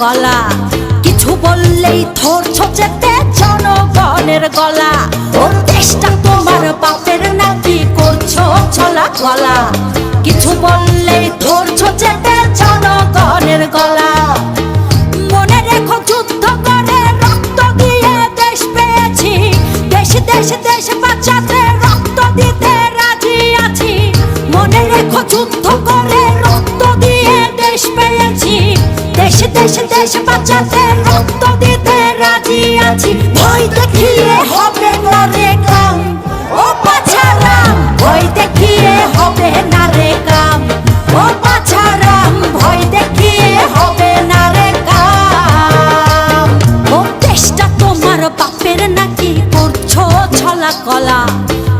গলা, কিছু বললেই ধরছো চেপে জনগণের গলা। ওর দেশটা তোমার বাপের নাকি করছো ছলা গলা, কিছু বললেই ধরছো চেপে জনগণের গলা। মনে রেখো যুদ্ধ করে রক্ত দিয়ে দেশ পেয়েছি, দেশ দেশ দেশ বাঁচাতে রক্ত দিতে রাজি আছি। মনে রেখো যুদ্ধ করে রক্ত দিয়ে দেশ পেয়েছি, দেশ দেশ দেশ বাঁচাতে রক্ত দিতে রাজি আছি। ভয় দেখিয়ে হবে না রে কাম, ও পাছারাম ভয় দেখিয়ে হবে না রে কাম, ও পাছারাম ভয় দেখিয়ে হবে না রে কাম। ও দেশটা তোমার বাপের নাকি করছো ছলা কলা,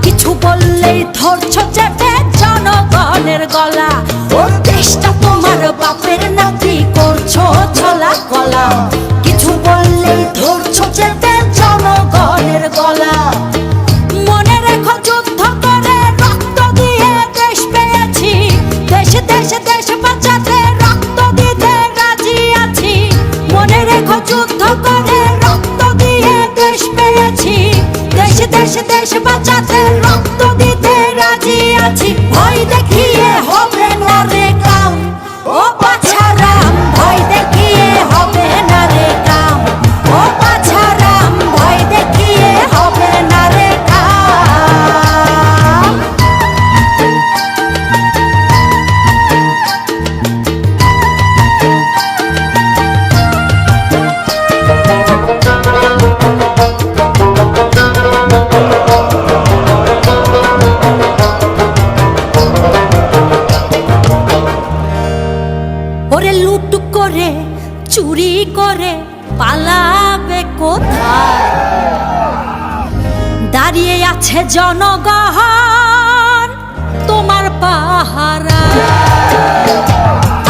কিছু বললেই ধরছো চেপে জনগণের গলা। ও দেশটা তোমার বাপের নাকি করছো ছলা কলা, কিছু বললেই ধরছো চেপে জনগণের গলা। মনে রেখো যুদ্ধ করে রক্ত দিয়ে দেশ পেয়েছি, দেশ দেশ দেশ বাঁচাতে রক্ত দিতে রাজি আছি। মনে রেখো যুদ্ধ করে রক্ত দিয়ে দেশ পেয়েছি, দেশ দেশ দেশ বাঁচাতে রক্ত দিতে রাজি আছি। ভয় দেখিয়ে হবে না রে কাম, ও পাছারাম ভয় দেখিয়ে হবে না রে কাম, ও পাছারাম ভয় দেখিয়ে হবে না রে কাম। ওরে লুট করে চুরি করে পালাবে কোথায়, দাঁড়িয়ে আছে জনগণ তোমার পাহারা।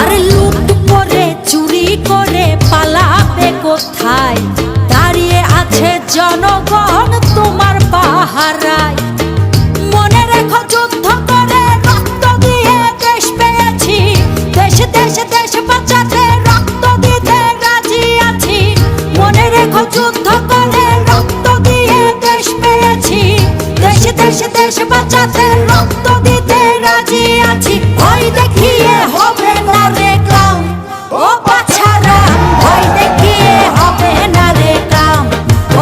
আরে লুট করে চুরি করে পালাবে কোথায়, দাঁড়িয়ে আছে জনগণ তোমার পাহারায়। মনে রেখো যুদ্ধ করে রক্ত দিয়ে দেশ পেয়েছি, দেশ দেশ দেশ বাঁচাতে রক্ত দিতে রাজি আছি। মনে রেখো যুদ্ধ করে রক্ত দিয়ে দেশ পেয়েছি, দেশ দেশ দেশ বাঁচাতে রক্ত দিতে রাজি আছি। ভয় দেখিয়ে হবে না রে কাম, ও পাছারাম ভয় দেখিয়ে হবে না রে কাম,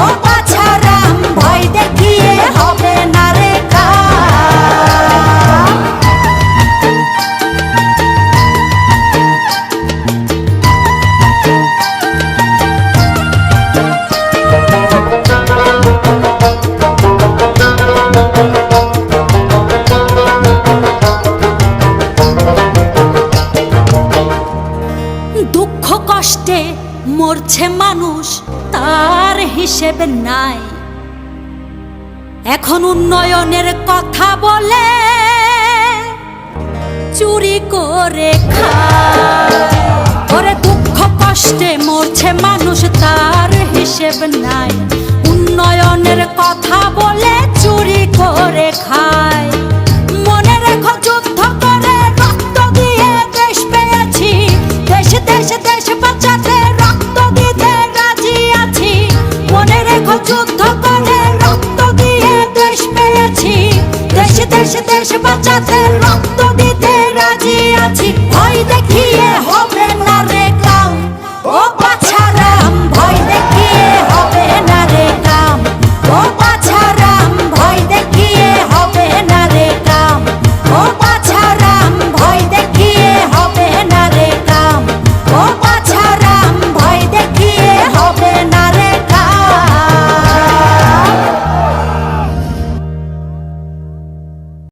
ও পাছারাম ভয় দেখিয়ে হবে না রে কাম। দুঃখ কষ্টে মরছে মানুষ তার হিসেব নাই, এখন উন্নয়নের কথা বলে চুরি করে খায়। ওরে দুঃখ কষ্টে মরছে মানুষ তার হিসেব নাই, উন্নয়নের কথা বলে চুরি করে খায়।